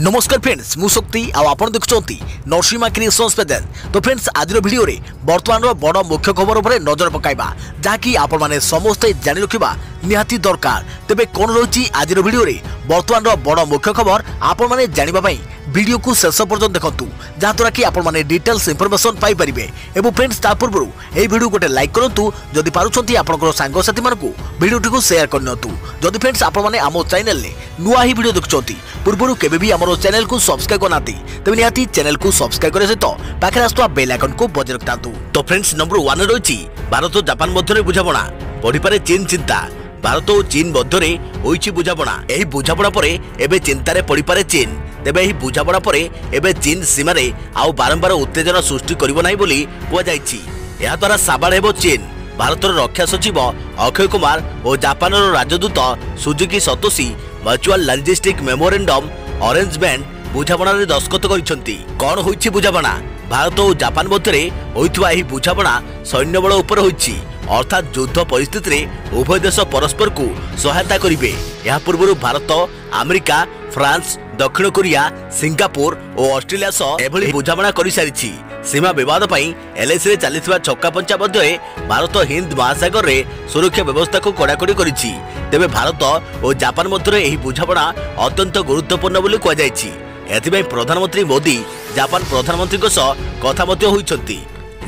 नमस्कार फ्रेंड्स मु शक्ति आपण देखुंत नरसिंहा क्रिएशंस पेज। तो फ्रेंड्स आज वीडियो रे वर्तमान बड़ मुख्य खबर उपर नजर पकाइबा जहाँकि आपण माने समस्ते जानि रखिबा निहाती दरकार। तेबे कोन रही आज वीडियो रे वर्तमान बड़ मुख्य खबर आपण माने जानिबा पई वीडियो को शेष पर्यंत देखंतु जहाँद्वारा कि आपण माने डिटेल्स इनफॉरमेशन पाई परिबे। एवं फ्रेंड्स ता पूर्व एई वीडियो गोटे लाइक करंतु जदि पारुछंती आपनकर सांग साथी मानकु वीडियो को शेयर करनतु। जदि फ्रेंड्स आपण माने आमो चैनल ले नुआ ही वीडियो देखुछंती पूर्व केबे भी हमरो चैनल को सब्सक्राइब करनाती तबे निहाती चैनल को सब्सक्राइब करे सहित पाखरे आस्तुवा बेल आइकन को बजाय रखतांतु। तो फ्रेंड्स नंबर 1 रही भारत और जापान मध्य बुझाणा बढ़ी पारे चीन चिंता। भारत और चीन मध्य होइछि बुझाणा। एही बुझाणा परे एबे चिंतारे पड़ी पारे चीन। तेबे एही बुझाणा परे एबे चीन सीमा रे आउ बारंबार उत्तेजना सृष्टि करिवो नाही बोली कुआ जायछि। एहा द्वारा साबाड़ हेबो चीन। भारतर रक्षा सचिव अक्षय कुमार और जापान राजदूत Suzuki Satoshi virtual logistic memorandum arrangement बुझाणा रे दस्तखत करिसेंती। कोन होइछि बुझाणा? भारत और जापान मध्य होइथुवा एही बुझाणा सैन्य बल उपर होइछि अर्थात युद्ध परिस्थिति रे उभय देश परस्पर को सहायता करिवे। या पूर्व भारत अमेरिका फ्रांस दक्षिण कोरिया सिंगापुर और ऑस्ट्रेलिया सह एभली बुझाणा करि सारिछि। सीमा विवाद पई एलएसी रे चलिथिबा छक्का पंचा मध्य भारत हिंद महासागर रे सुरक्षा व्यवस्था को कड़ाकड़ी करिछि। तेबे भारत और जापान मध्य एही बुझाणा अत्यंत गुरुत्वपूर्ण बोली कुआ जायछि। एथिबे प्रधानमंत्री मोदी जापान प्रधानमंत्री को सह कथा मध्य होइछंती।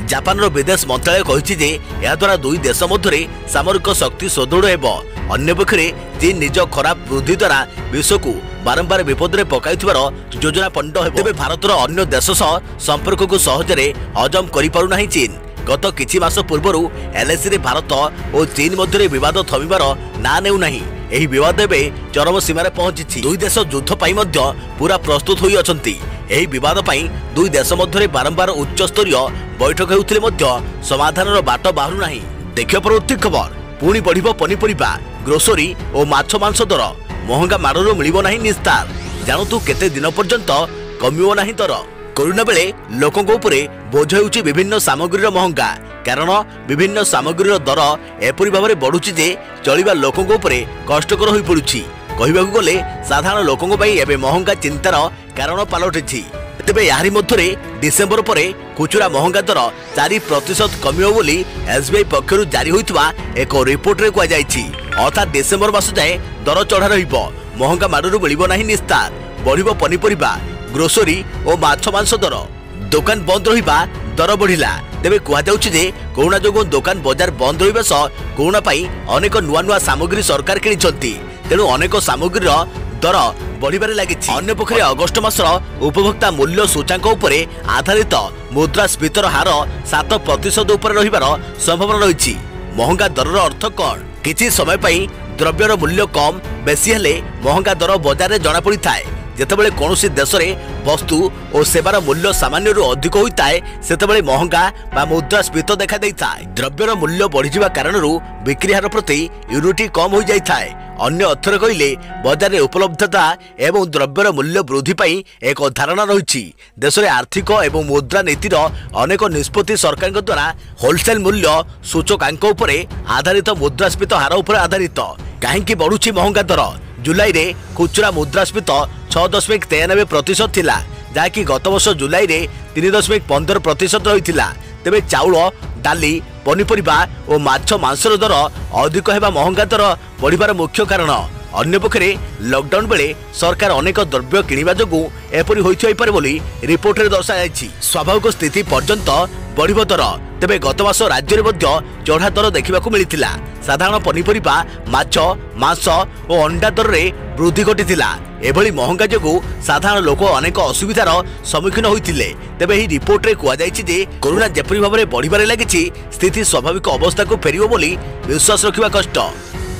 जापान विदेश मंत्रालय कहिछि जे या द्वारा दुई देश मध्य सामरिक शक्ति सुदृढ़ हेबो। अन्य पक्षरे चीन निज खराब वृद्धि द्वारा विश्व को बारंबार विपद में पकाइथिबार योजना पंड हेबो। तेबे भारतर अन्य देश सह संपर्क को सहजरे हजम करि पारु नाही चीन। गत किछि मास पूर्वरु एलएसी रे भारत और चीन मध्य विवाद थमिबार ना नेउ नाही। एही विवाद एबे चरम सीमा रे पहुंचिछि। दुई देश युद्ध पाई मध्य पूरा प्रस्तुत होई अछंती। एही विवाद पाई दुई देश मध्य बारंबार उच्च स्तरीय बैठक हेउथिले मध्य समाधानर बाट बाहरु नाही। देखियो परवर्ती खबर पुणी बढ़िबो पनीपरिबा ग्रोसरी और माछ मांस दर महंगा मारु मिलिबो नाही निस्तार। जानतु केते दिन पर्यंत कमिबो नाही दर। कोरोना बेले लोकों उपरे बोझ होउछि विभिन्न सामग्रीर महंगा। कारण विभिन्न सामग्रीर दर एपरि भाबरे बढ़ुछि जे चलिबा लोकों उपरे कष्टकर होई पडुछि। कहिबाकु गले साधारण लोकों पई एबे महंगा चिंतार कारण पालटिछि। तेबे यारी मध्यरे डिसेंबर परे खुचुरा महंगा दर 4% कमियो बोली एसबीआई पक्षरु जारी होइतबा एक रिपोर्ट रे कुआ जायछि। अर्थात डिसेंबर मास जाए दर चढ़ा रहिबो। महंगा माडुरु मिलिबो नाही निस्तार। बढ़िबो पनीपरिबा ग्रोसरी और माछ मांस दर। दुकान बंद रहिबा दर बढ़िला। तेबे कुआ जाउछि जे कोरोना जोगु दुकान बाजार बंद रहिबा सह कोरोना पई अनेक नुआ नुआ सामग्री सरकार किनिछंती। तेणु अनेक सामग्रीर दर बढ़िबारे लागिछि। अन्य पक्षरे अगस्त मासर उपभोक्ता मूल्य सूचांक उपरे आधारित मुद्रास्फीतिर हार 7% उपरे रहिबार संभावना रहिछि। महंगा दरर अर्थ कोन? किछि समय पई द्रव्यर मूल्य कम बेसी हेले महंगा दर बाजार रे जणा पड़ी थाए। जेतेबेले कोनोसी देश रे वस्तु और सेवार मूल्य सामान्य रु अधिक होइताए सेतेबेले महंगा बा मुद्रास्फीति देखा देइताए। द्रव्यर मूल्य बढ़िजिबा कारणरु बिक्री हार प्रति यूनिटी कम हो जाइताए। अन्य अर्थरे कहिले बाजार रे उपलब्धता एवं द्रव्यर मूल्य वृद्धि पई एक धारणा रहिछि। देश रे आर्थिक एवं मुद्रा नीतिर अनेक निष्पत्ति सरकार द्वारा होलसेल मूल्य सूचकांक उपरे आधारित मुद्रास्फीति हार उपरे आधारित। काहेकि बढ़ुछि महंगा दर? जुलाई रे खुचरा मुद्रास्फीति 6.93% थिला जाकि गत वर्ष जुलाई रे 3.15% रहिथिला। तेबे चाउल डाली पनीपरिबा और माछ मांसर दर अधिक हेबा महंगा दर बढ़िबार मुख्य कारण। अन्य पक्षरे लॉकडाउन बेले सरकार अनेक द्रव्य किनिबा जोगु एपरि होइथाइ पारे बोली रिपोर्ट रे दर्शाଯାଇଛି। स्वाभाविक स्थिति पर्यंत बढ़िबो दर। तेबे गत मास राज्य रे मध्य चढ़ा दर देखिबाकू मिलिथिला। साधारण पनीपरिबा माछ मांस और अंडा दर रे वृद्धि घटिथिला। एभली महंगा जोगु साधारण लोक अनेक असुविधार सम्मुखीन होइथिले। तेबे एही रिपोर्ट रे कुआ जायछि जे कोरोना जेपरि भाबरे बढ़िबारे लागिछि स्थिति स्वाभाविक अवस्था को फेरिबो बोली विश्वास रखिबा कष्ट।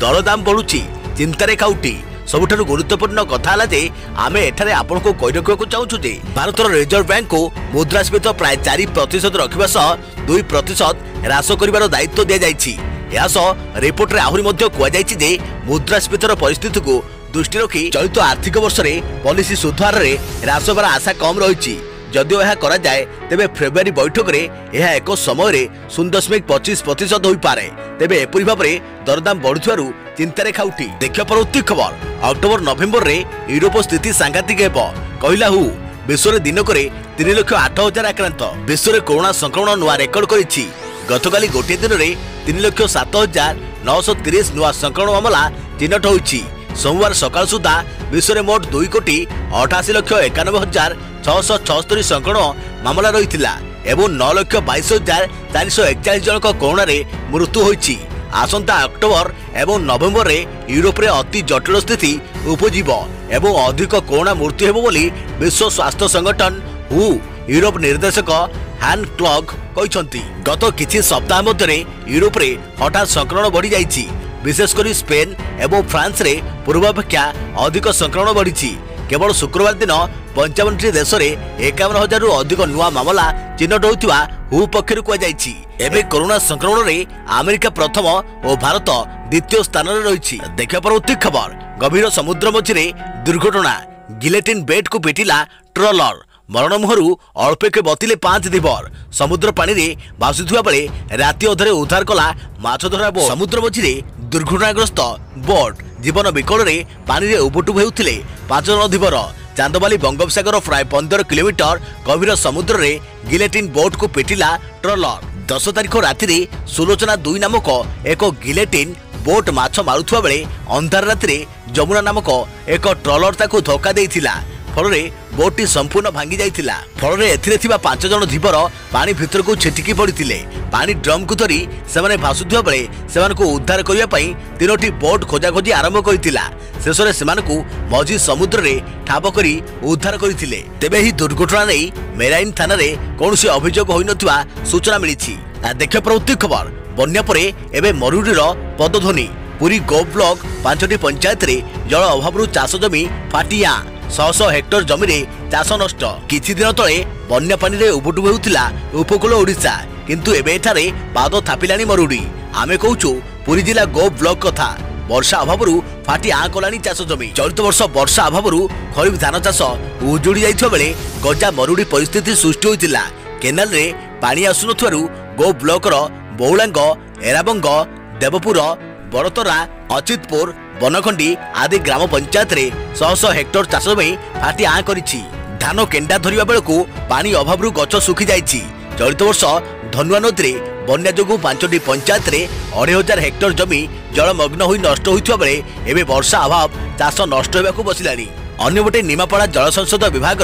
दरदाम बढ़ुछि चिंतारे खाउटी। सबुठारु गुरुत्वपूर्ण कथा हला जे आमे एठारे आपनको कहि रखिବାକୁ चाहूछु जे भारतर रिजर्व बैंक को मुद्रास्फीति प्राय 4% रखिबा सह 2% ह्रास करिवार दायित्व दिया जायछि। या सह रिपोर्ट रे आहुरी मध्य कुआ जायछि जे मुद्रास्फीतिर परिस्थिति को दृष्टि रखी चलित आर्थिक वर्ष रे पॉलिसी सुध हार रे ह्रास होबार आशा कम रहिछि। जदिओ यह करा जाए तेबे फेब्रुआरी बैठक रे यह एक समय रे 0.25% होई पारे। तेबे एपरि भाबरे दरदाम बढ़ुथिबारु चिंतारे खाउटी। देखियो परवर्ती खबर अक्टोबर नवेम्बर रे यूरोप स्थिति सांघातिक हेबो। कहला हु विश्व में दिनक 3,08,000 आक्रांत। विश्व में कोरोना संक्रमण नुआ रेकर्ड करिछि। गतकाली गोटे दिन में 3,07,930 नुआ संक्रमण मामला चिन्हट होइछि। सोमवार सकाल सुधा विश्व में मोट 2,88,91,676 संक्रमण मामला रही एवं 9,22,441 जनक कोरोना रे मृत्यु होइछि। आसंता अक्टोबर एवं नवेम्बर रे यूरोप रे अति जटिल स्थिति उपजीव एवं अधिक कोरोना मृत्यु हेबो बोली विश्व स्वास्थ्य संगठन हु यूरोप निर्देशक हान क्लग कहते। गत किछि सप्ताह मध्य यूरोप रे हठात संक्रमण बढ़ी जाइछि। विशेषकर स्पेन एवं फ्रांस रे पूर्वापेक्षा अधिक संक्रमण बढ़ी। केवल शुक्रवार दिन 55 देश में 51,000 रु अधिक नुआ मामला चिन्हट होता हु पक्षर कहुଯାଇଛି। एवं कोरोना संक्रमण में अमेरिका प्रथम और भारत द्वितीय स्थान में रही। देखा परवर्ती खबर। गभीर समुद्र मझे दुर्घटना, गिलेटिन बेट को पिटिला ट्रलर। मरण मुहरु अल्पेके बतिले 5 धीवर। समुद्र पानी रे भासुवा बेले राति अधरे उद्धार कला माछ धरा बोट। समुद्र मझे दुर्घटनाग्रस्त बोट जीवन विकल रे पानी रे उबुटुब हेउथिले 5 जन धीवर। चांदबाली बंगोपसागर प्राय 15 किलोमीटर गभीर समुद्र रे गिलेटिन बोट को पिटिला ट्रलर। 10 तारिख राति रे सुलोचना 2 नामक एक गिलेटिन बोट माछ मारुथुवा बेले अंधार राति जमुना नामक एक ट्रलर ताकू धक्का देइथिला। फल बोटी संपूर्ण भांगी जाइथिला। फल एथिरे थिबा 5 जन धीवर पानी भितर को छिटिकी पड़िथिले। पानी ड्रम को धरी सेमाने भासुथुवा बेले सेमानकु उद्धार करिया पई 3टी बोट खोजाखोजी आरंभ करिथिला। शेषरे सेमानकु मझी समुद्र रे ठाब करी उद्धार करिथिले। तेबे ही दुर्घटना नै मेराइन थाना रे कोनोसी अभियोग होई नथिबा सूचना मिलिछि। देखियो प्रवृत्ति खबर। बन्या परे एबे मरुडीर पदध्वनि। पुरी गो ब्लॉक 5टी पंचायत रे जल अभावरु चाष जमी फाटिया। 100 हेक्टर जमी रे चाष नष्ट। किछि दिन तले बन्या पानी रे उबुटुब हेउथिला उपकूल ओडिशा, किंतु एबे एठारे पाद थापिलानी मरुडी। आमे कहूछु पुरी जिला गो ब्लॉक कथा। वर्षा अभावरु फाटी आ कलानी चाष जमी। चलित वर्ष वर्षा अभावरु खरीफ धान चाष उजुड़ी जाइथिबा बेले गजा मरुडी परिस्थिति सृष्टि होइतिला। केनाल रे पानी आसुनथुवारु गो ब्लॉक रो बौलांग, एराबंग, देवपुर, बड़तरा, अचितपुर, बनखंडी आदि ग्राम पंचायत रे 100 हेक्टर चाष जमी फाटी आ करिछि। धान केंडा धरिबा बेलकु पानी अभावरु गछ सुखी जाइछि। चलित वर्ष धनुआ नदी रे बन्या जोगु 5टी पंचायत रे 2,500 हेक्टर जमी जलमग्न होई नष्ट होइथिबा बेले एबे वर्षा अभाव चाष नष्ट हेबाकु बसिलानी। अन्यपटे निमापड़ा जल संसद विभाग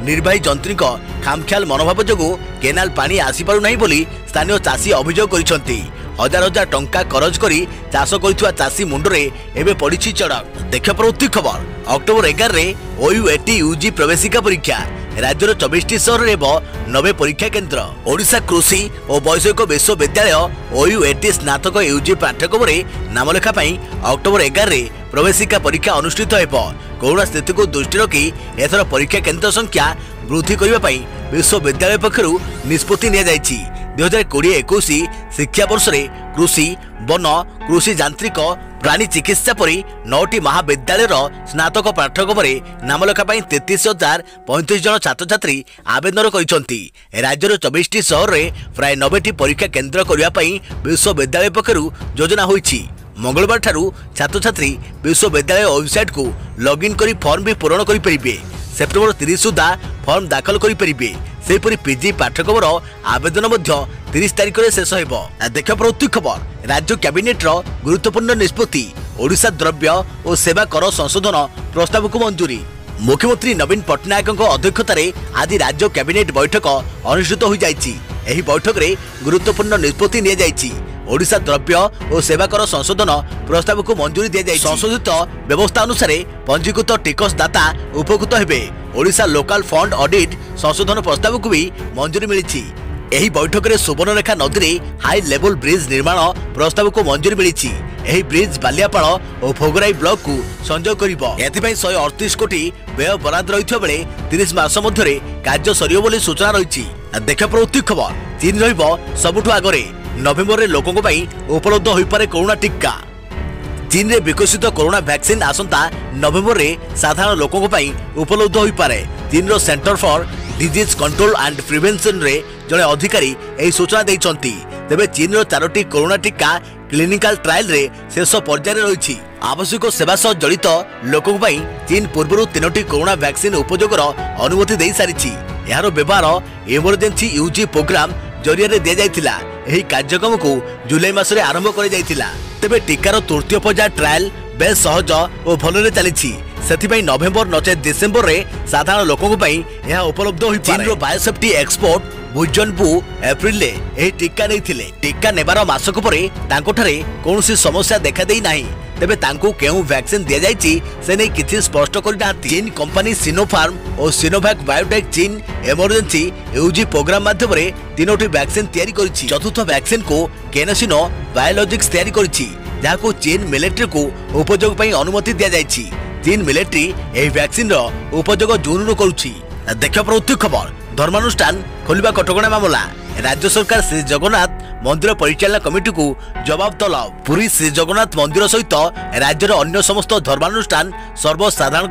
निर्वाही जंत्री खामख्याल मनोभाव जोगु केनाल पानी आसी पारु नाही बोली स्थानीय चाषी अभियोग करिसंती। हजार हजार टंका खरच करी चाष करिथुवा चाषी मुंडरे एबे पड़िछि चढ़क। देखियो प्रवृत्ति खबर। अक्टोबर 11 रे OUAT UG प्रवेशिका परीक्षा। राज्यर 24टी सहर रे 90 परीक्षा केन्द्र। ओडिशा कृषि और वैषयिक विश्वविद्यालय OUAT स्नातक UG पाठ्यक्रम रे नामलेखा पई अक्टोबर 11 रे प्रवेशिका परीक्षा अनुष्ठित हेब। कोरोना स्थिति को दृष्टि रखी एथर परीक्षा केन्द्र संख्या वृद्धि करबा पई विश्वविद्यालय पक्षरु निष्पत्ति निया जायछि। 2020-21 शिक्षा वर्ष रे कृषि, वन, कृषि यांत्रिक, प्राणी चिकित्सा परी 9टी महाविद्यालय स्नातक पाठ्यक्रम रे नामलेखा पई 33,035 जन छात्र छात्री आवेदन करिसंती। राज्यर 24टी सहर रे प्राय 90टी परीक्षा केन्द्र करबा पई विश्वविद्यालय पक्षरु योजना होइछि। मंगलवार ठारू छात्र छात्री विश्वविद्यालय वेबसाइट को लॉगिन करी फॉर्म भी पूरण करि परिबे। सेप्टेम्बर 30 सुधा फॉर्म दाखल करि परिबे। सेपरी पीजी पाठ्यक्रम आवेदन 30 तारिख में शेष हो। देखिए प्रवृत्ति खबर। राज्य कैबिनेट गुरुत्वपूर्ण निष्पत्ति। ओडिशा द्रव्य और सेवा कर संशोधन प्रस्ताव को मंजूरी। मुख्यमंत्री नवीन पट्टनायक अध्यक्षतार आज राज्य कैबिनेट बैठक अनुष्ठित हो जाइछि। एही बैठक रे गुरुत्वपूर्ण निष्पत्ति निया जाइछि। ओडिशा द्रव्य और सेवा कर संशोधन प्रस्ताव को मंजूरी दिया जाइछि। संशोधित व्यवस्था अनुसार पंजीकृत टिकसदाता उपकृत हेबे। ओडिशा लोकल फंड ऑडिट संशोधन प्रस्ताव को भी मंजूरी मिली। एही बैठक रे सुवर्णरेखा नदी रे हाई लेवल ब्रिज निर्माण प्रस्ताव को मंजूरी मिली। एही ब्रिज बालियापाड़ और भोगराई ब्लॉक को संजोग करिबो। एथिपई 138 कोटी व्यय बराद रहिथिबा बेले 30 मास मध्यरे कार्य सरियो बोली सूचना रहिछि। देखा प्रवृत्ति खबर। चीन रहिबो सबुठु आगरे। नवेम्बर रे लोकंक पई उपलब्ध होई पारे कोरोना टीका। चीन रे विकसित कोरोना वैक्सीन आसंता नवेम्बर रे साधारण लोकंक पई उपलब्ध होई पारे। चीन रो centre for disease control and prevention रे जने अधिकारी एही सूचना दैछंती। तेबे चीन रो 4टी कोरोना टीका क्लिनिकल ट्रायल रे शेष पर्याय रहिछि। आवश्यक सेवा सह जड़ित लोकों चीन पूर्व 3टी कोरोना वैक्सीन उपयोगर अनुमति दे सारी। यार व्यवहार इमरजेंसी यूजी प्रोग्राम जरिया दि जाइथिला। एही कार्यक्रम को जुलाई मासरे आरंभ कर जाइथिला। तेबे टीकार तृतीय पर्याय ट्रायल बेस सहज और भलरे चली। सेथिपई नवेम्बर नचे डिसेम्बर रे साधारण लोकों यह उपलब्ध हो। चीन रो बायोसेफ्टी एक्सपर्ट बुजनबू एप्रिल ए टीका नहीं। टीका नेबार मासक परे तांकोठारे कौनसी समस्या देखा देई नाही। तेबे तांको केउ वैक्सीन दिया जायछि से नै किछि स्पष्ट करिना। चीन कंपनी सिनोफार्म और सिनोवैक बायोटेक चीन इमरजेंसी यूजी प्रोग्राम माध्यम रे 3टी वैक्सीन तैयारी करिछि। चतुर्थ वैक्सीन को केनेसिनो बायोलॉजिक्स तैयारी करिछि, जाको चीन मिलिट्री को उपयोग पई अनुमति दिया जायछि। चीन मिलिट्री एही वैक्सीन रो उपयोग जून रो करुछि। देखियो प्रवृत्ति खबर धर्मानुष्ठान खोलिबा कटकणा मामला। राज्य सरकार श्री जगन्नाथ मंदिर परिचालना कमिटी को जवाब तलब। पुरी श्री जगन्नाथ मंदिर सहित राज्यर अन्य समस्त धर्मानुष्ठान सर्वसाधारण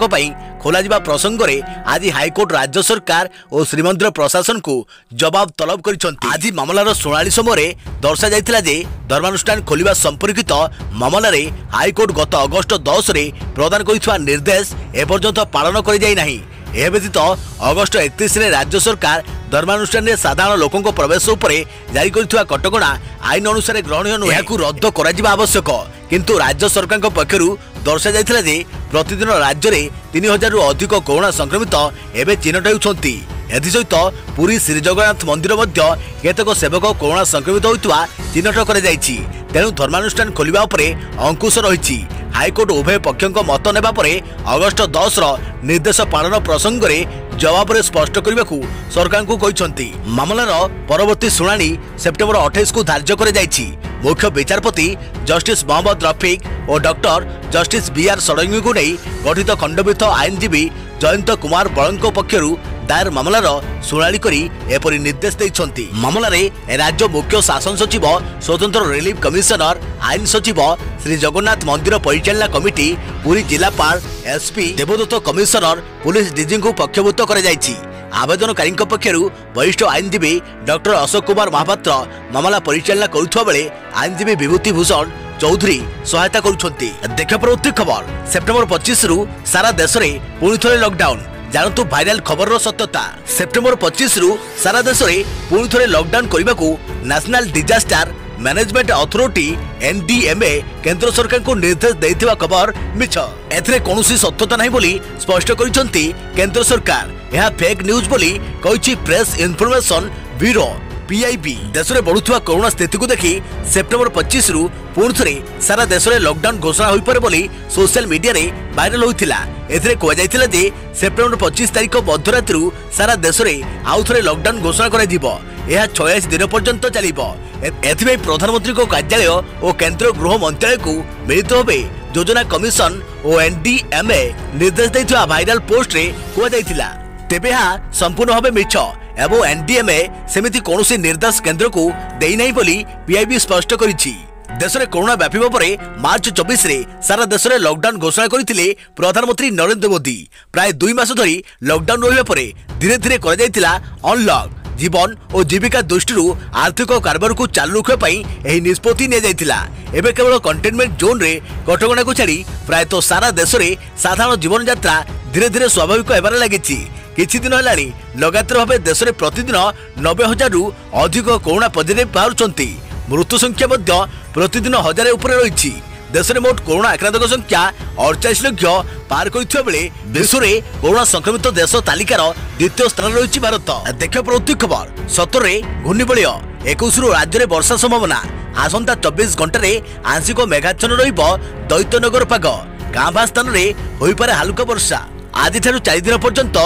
खोल प्रसंग में आज हाईकोर्ट राज्य सरकार और श्रीमंदिर प्रशासन को जवाब तलब कर। आज मामलार शुणाणी समय दर्शा जाइथिला जे धर्मानुष्ठान खोलिबा संपर्कित मामलार हाईकोर्ट गत अगस्ट 10 रे प्रदान करिଥିବା निर्देश एपर्यंत पालन कर जाई नाही। यह व्यतीत अगस्ट 31 रे राज्य सरकार धर्मानुष्ठान में साधारण लोकों प्रवेश उपरे जारी करिଥିବା कटकणा आईन अनुसार ग्रहणीय नुहे। याकू रद्द करा आवश्यक, किंतु राज्य सरकार पक्षरु दर्शा जाइथिला जे प्रतिदिन राज्य में 3000 रु अधिक कोरोना संक्रमित एवं चिन्हट होउछंती। एथिसहित पुरी श्री जगन्नाथ मंदिर मध्य केतक सेवक कोरोना संक्रमित होइतवा चिन्हट कर जाइछि। तेणु धर्मानुष्ठान खोलिबा उपरे अंकुश रहिछि। हाईकोर्ट उभय पक्षों मत नेबा परे अगस्ट 10 निर्देश पालन प्रसंग में जवाब रे स्पष्ट करने को सरकार को कहिसंती। मामलार परवर्ती शुणाणी सेप्टेम्बर 28 को धार्य कर जाइछि। मुख्य विचारपति जस्टिस मोहम्मद रफिक और डॉक्टर जस्टिस बीआर षडंगी को नहीं गठित खंडपीठ आईनजीवी जयंत कुमार बलंक पक्षरु दायर मामलार शुणाणी करी एपरि निर्देश दैछंती। मामलारे राज्य मुख्य शासन सचिव स्वतंत्र रिलीफ कमिशनर आईन सचिव श्री जगन्नाथ मंदिर परिचालना कमिटी पुरी जिलापाल एसपी देवदत्त कमिशनर पुलिस डीजी को पक्षभूत कर जाइछि। आवेदनकारी पक्षरु वरिष्ठ आईनजीवी डॉक्टर अशोक कुमार महापात्र मामला परिचालना करुवा बेले आईनजीवी विभूति भूषण चौधरी सहायता करुछंती। देख प्रवृत्ति खबर सेप्टेम्बर 25 रु सारा देश में पुणी थे लॉकडाउन। जानतु भाइराल खबर सत्यता। सेप्टेम्बर 25 रु सारा देश में पुणी थे लॉकडाउन करने को national disaster management authority NDMA केंद्र सरकार को निर्देश देइथिबा खबर मिछ। एथरे कोनोसी सत्यता नहीं बोली स्पष्ट करिसंती केंद्र सरकार। यह फेक न्यूज बोली कहिछि प्रेस इन्फॉर्मेशन ब्यूरो पीआईबी। देश में बढ़ुवा कोरोना स्थिति को देखि सेप्टेम्बर 25 रु पुणी थे सारा देश में लॉकडाउन घोषणा हो पारे बोली सोशल मीडिया रे वायरल होइथिला। एथरे कहजाइथिला जे सेप्टेम्बर 25 तारिख मध्यरात्रि सारा देश में आउ थे लॉकडाउन घोषणा करा जिवो। यह 46 दिन पर्यंत चलिबो। एथिबे प्रधानमंत्री को कार्यालय और केंद्र गृह मंत्रालय को मिलित भावे योजना कमिशन और एनडीएमए निर्देश दैथिबा वायरल पोस्ट रे कहजाइथिला। तेबे यह संपूर्ण भावे मिछ एवं एनडीएमए सेमिति कौनसी निर्देश केंद्र को देई नहीं बोली पीआईबी स्पष्ट करिछि। देश में कोरोना व्यापिबा परे मार्च 24 रे सारा देश में लॉकडाउन घोषणा करथिले प्रधानमंत्री नरेंद्र मोदी। प्राय 2 मास धरी लॉकडाउन रहिबा परे धीरे धीरे कर जाइतिला अनलॉक। जीवन और जीविका दृष्टि आर्थिक कारबार को चालू रखा एही निष्पत्ति ने जाइतिला। एबे केवल कंटेनमेंट जोन रे कटकणा को छाड़ी प्रायतः सारा देश में साधारण जीवन यात्रा धीरे धीरे स्वाभाविक होबार लागिछि। किछि दिन हेलानी लगातार भावे देश में प्रतिदिन 90,000 रु अधिक कोरोना पॉजिटिव बाहरुचंती। मृत्यु संख्या मध्य प्रतिदिन 1000 उपरे रहिछि। देश में मोट कोरोना आक्रांतक संख्या 48 लाख पार करथिबा बेले विश्व में कोरोना संक्रमित देश तालिकार द्वितीय स्थान रहिछि भारत। देख प्रवृत्ति खबर 17 घूर्णिबलय 21 रु राज्य में वर्षा संभावना। आसंता 24 घंटे आंशिक मेघाच्छन्न रहिबो दैत्यनगर पाग। गाँभा स्थान में होइपारे हालुका वर्षा। आज 4 दिन पर्यंत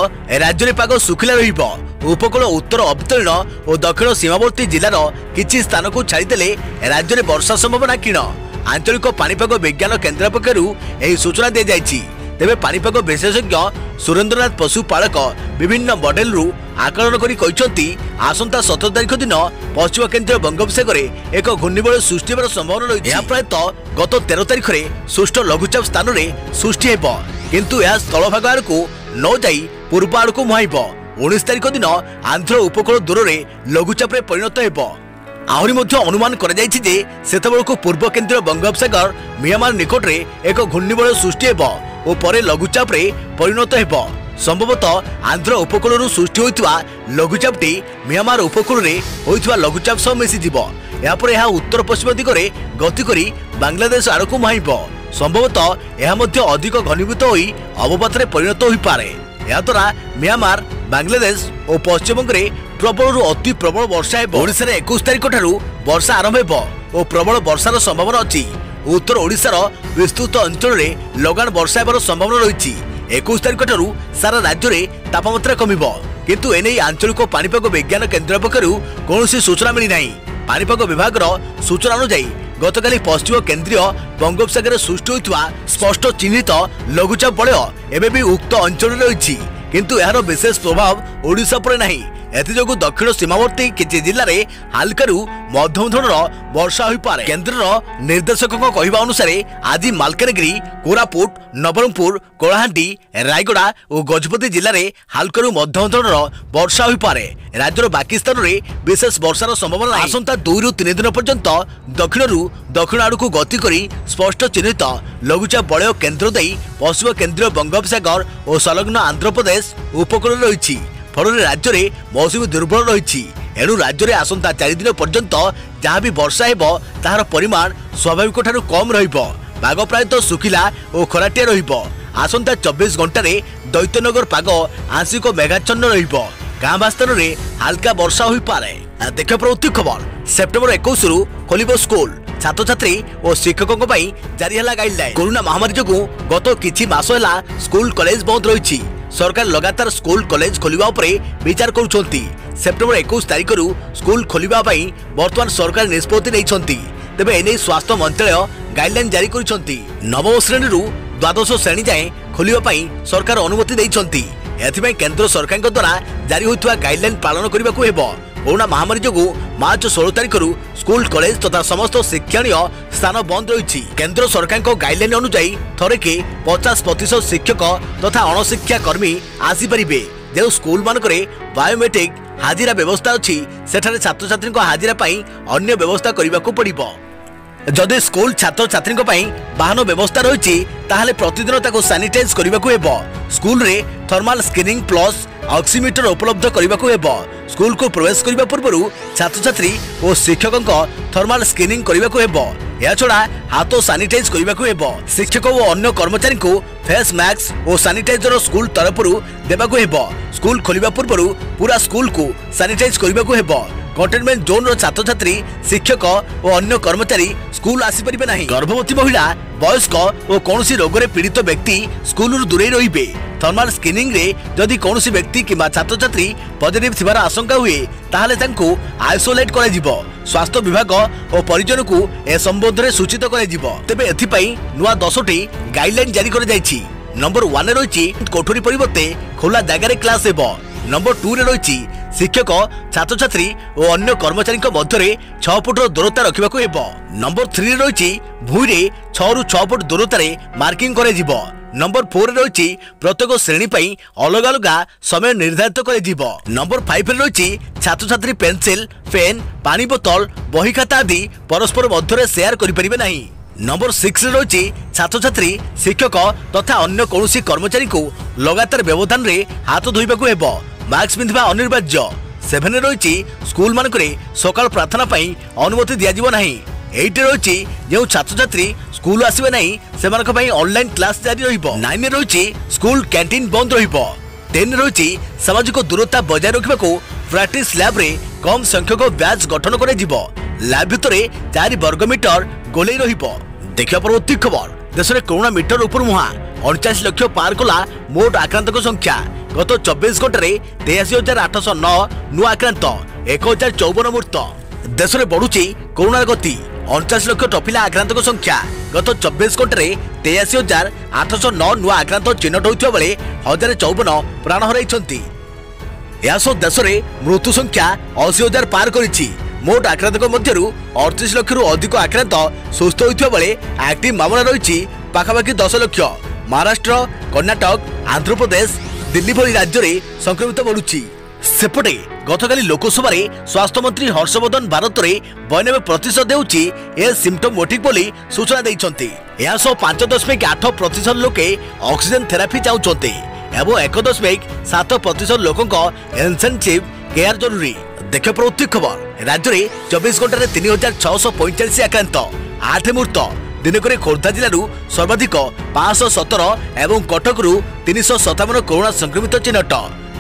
राज्य में पाग सुखिला रहिबो। उपकूल उत्तर अवतीर्ण और दक्षिण सीमावर्ती जिलार किछि स्थान को छाड़देले राज्य में वर्षा संभावना क्षीण। आंचलिक पाणीपाग विज्ञान केन्द्र पक्षरु एही सूचना दी जाइछि। तेबे पाणीपाग विशेषज्ञ सुरेंद्रनाथ पशुपालक विभिन्न मॉडेल रु आकलन करी कहिसंती आसंता 17 तारिख दिन पश्चिम केंद्रीय बंगोपसागर एक घूर्णिबलय सृष्टि होबार संभावना रहिछि। यह प्रायतः गत 13 तारिख में सृष्ट लघुचाप स्थान में सृष्टि हेब, किंतु यह स्थलभाग आड़कू न जाई पूर्व आड़कू मुहाइब। 19 तारिख दिन आंध्र उपकूल दूर में लघुचाप परिणत हेब। आहरी मध्य अनुमान करा जायछि जे सेतबेलको पूर्व केंद्रीय बंगोपसागर म्यांमार निकट रे एक घूर्णिबलय सृष्टि हेबो ओ परे लघुचाप रे परिणत हेबो। संभवतः आंध्र उपकूल सृष्टि होइतवा लघुचापटी म्यांमार उपकूल रे होइतवा लघुचाप सह मिसी जिवो। यापर यह उत्तर पश्चिम दिगरे गति करी बांग्लादेश आड़कू मुहाइबो। संभवतः यह मध्य अधिक घनीभूत होई अवपात रे परिणत होई पारे। या द्वारा म्यांमार बांग्लादेश और पश्चिमबंग रे प्रबल अति प्रबल वर्षा हेबो। ओडिशा रे 21 तारिख ठारू वर्षा आरंभ हेबो और प्रबल वर्षार संभावना अछि। उत्तर ओडिशार विस्तृत अंचल रे लगान वर्षा हेबार संभावना रहिछि। 21 तारिख ठारू सारा राज्य रे तापमात्रा कमिबो, किंतु एने आंचलिक पाणीपाग विज्ञान केन्द्र पक्षरु कोनोसी सूचना मिली नाही। पाणीपाग विभाग सूचना अनुसार गतकाली पश्चिम केंद्रीय बंगोपसागर सृष्टि होइतवा स्पष्ट चिन्हित लघुचाप वलय एबे भी उक्त अंचल रही, किंतु यार विशेष प्रभाव ओडिशा पर नाही। एथिजोगु दक्षिण सीमावर्ती किछि जिल्ला रे हालकारू मध्यम धरणर वर्षा होई पारे। केंद्रर निर्देशकक कहिबा अनुसार आज मालकानगिरी, कोरापुट, नवरंगपुर, कोलाहांडी, रायगड़ा और गजपति जिल्ला रे हालकारू मध्यम धरणर वर्षा होई पारे। राज्यर बाकी स्थान रे विशेष वर्षार संभावना नाही। आसंता 2 ରୁ 3 दिन पर्यंत दक्षिणरू दक्षिण आड़कू गति करी स्पष्ट चिन्हित लघुचाप वलय केन्द्र देई पश्चिम केंद्रीय बंगोपसागर और संलग्न आंध्र प्रदेश उपकूल रही। फल राज्य में मौसुमी दुर्बल रही। एणु राज्य में आसंता 4 दिन पर्यंत जहाँ भी वर्षा हेबो ताहार परिमाण स्वाभाविक ठारू कम रहिबो। पाग प्रायतः सुखिला और खराटिया रहिबो। आसंता 24 घंटा रे दैत्यनगर पाग आंशिक मेघाच्छन्न रहिबो। गाँ बास्तान रे हल्का वर्षा होई पारे। देखिए प्रवृत्ति खबर सेप्टेम्बर 21 रु खोलिबो स्कूल। छात्र छात्री और शिक्षकों पई जारी हला गाइडलाइन। कोरोना महामारी जोगु गत किछि मास हला स्कूल कॉलेज बंद रहिछि। सरकार लगातार स्कूल कॉलेज खोलिबा उपरे विचार करुछंती। सेप्टेम्बर 21 तारिख रु स्कूल खोलिबा पई वर्तमान सरकार निष्पत्ति नैछंती। तेबे एने स्वास्थ्य मंत्रालय गाइडलाइन जारी करिसंती। नवम श्रेणी रु द्वादश श्रेणी जाए खोलिबा पई सरकार अनुमति दैछंती। एथिपई केंद्र सरकार द्वारा जारी होइतवा गाइडलाइन पालन करबाकू हेबो। कोरोना महामारी जोगु मार्च 16 तारिख रु स्कूल कॉलेज तथा समस्त शिक्षणीय स्थान बंद रही। केंद्र सरकार गाइडलाइन अनुसार थरेके 50% शिक्षक तथा अणशिक्षा कर्मी आसीपारे। जो स्कूल मानकरे बायोमेट्रिक हाजिरा व्यवस्था अच्छी सेठारे छात्र छात्री हाजिरा पाई अन्य व्यवस्था करने पड़िबो। जदि स्कूल छात्र छात्री वाहन व्यवस्था रही ताहले प्रतिदिन ताको सैनिटाइज करने हेबो। स्कूल रे थर्माल स्क्रीनिंग प्लस ऑक्सीमीटर उपलब्ध करने हेबो। स्कूल को प्रवेश करने पूर्व छात्र छात्री और शिक्षकों थर्माल स्क्रीनिंग करने हेबो। या छड़ा हाथ सैनिटाइज करने हेबो। शिक्षक और अन्य कर्मचारी को फेस मास्क और सैनिटाइजर स्कूल तरफ देबाकू हेबो। स्कूल खोलिबा पूर्व पूरा स्कूल को सैनिटाइज करने हेबो। कंटेनमेंट जोन रो छात्र छात्री शिक्षक और अन्य कर्मचारी स्कूल आसीपारे नहीं। गर्भवती महिला वयस्क और कौन रोग रे पीड़ित व्यक्ति स्कूल दूरे रहिबे। थर्माल स्क्रीनिंग रे जदि कौन व्यक्ति किंबा छात्र छात्री पॉजिटिव थिबार आशंका हुए ताहले तांको आइसोलेट करा जिवो। स्वास्थ्य विभाग और परिजन को ए संबंध में सूचित करा जिवो। तेबे एथिपई नुआ 10टी गाइडलाइन जारी करा जायछि। नंबर 1 रे रहिछि कोठरी परिवर्ते खोला जगह रे क्लास हेबो। नंबर 2 रे रहिछि शिक्षक छात्र छात्री और अन्य कर्मचारी मध्य 6 फुट दूरता रखा हेबो। नंबर 3 रही भूई रे 6 ରୁ 6 फुट दूरतार मार्किंग करे जिवो। नंबर 4 रही प्रत्येक श्रेणी पर अलग अलग समय निर्धारित करे जिवो। नंबर 5 रही छात्र छात्री पेंसिल पेन पानी बोतल बही खाता आदि परस्पर मध्य शेयर करें नहीं। नंबर 6 रही छात्र छात्री शिक्षक तथा अन्य कौन कर्मचारी को लगातार व्यवधान रे हाथ धोइबाकू हेबो। मास्क पिंधिबा अनिवार्य। 7 रही स्कूल मानकरे सकाल प्रार्थना पाई अनुमति दियाजिबो नाही। 8 रही जो छात्र छात्री स्कूल आसबे नहीं सेमानक पई ऑनलाइन क्लास जारी रहिबो। 9 रही स्कूल कैंटीन बंद रहिबो। 10 रही सामाजिक दूरता बजाय रखिबाकू प्रैक्टिस लैब रे कम संख्यक बैच गठन करे जिवो। लैब भितरे 4 वर्गमीटर गोले रहिबो। देखिया परवर्ती खबर देश में कोरोना मीटर ऊपर मुहा 49 लाख पार कला मोट आक्रांतक संख्या। गत 24 घंटे 83,809 नुआ आक्रांत 1,054 मृत। देश में बढ़ुची कोरोना गति 49 लाख टपिला आक्रांतक संख्या। गत 24 घंटे 83,809 नुआ आक्रांत चिन्हट होता बेले 1,054 प्राण हराई। यासह देश में मृत्यु संख्या 80,000 पार करिछि। मोट आक्रांतक मध्य 38 लाख रु अधिक आक्रांत सुस्थ होता बेले एक्टिव मामला रही पाखापाखि 10 लाख। महाराष्ट्र कर्णाटक आंध्र प्रदेश दिल्ली भली राज्य में संक्रमित बढ़ुछि। सेपटे गतकाली लोकसभा स्वास्थ्य मंत्री हर्षवर्धन भारत में 92% देउची ए सिम्पटोमेटिक बोली सूचना देइछन्ती। या सो 5.8% लोके ऑक्सीजन थेरापी चाहते एवं 1.7% लोकों इन्सेंटिव केयर जरूरी। देख प्रवृत्ति खबर राज्य में 24 घंटे 3645 आक्रांत 8 मृत दिनक खोर्धा जिलू सर्वाधिक 517 एवं कटक 357 कोरोना संक्रमित चिन्हट।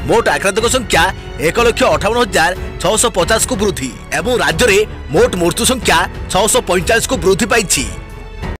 मोट आक्रांत संख्या 1,58,650 को वृद्धि एवं राज्य में मोट मृत्यु संख्या 645 को वृद्धि पाई।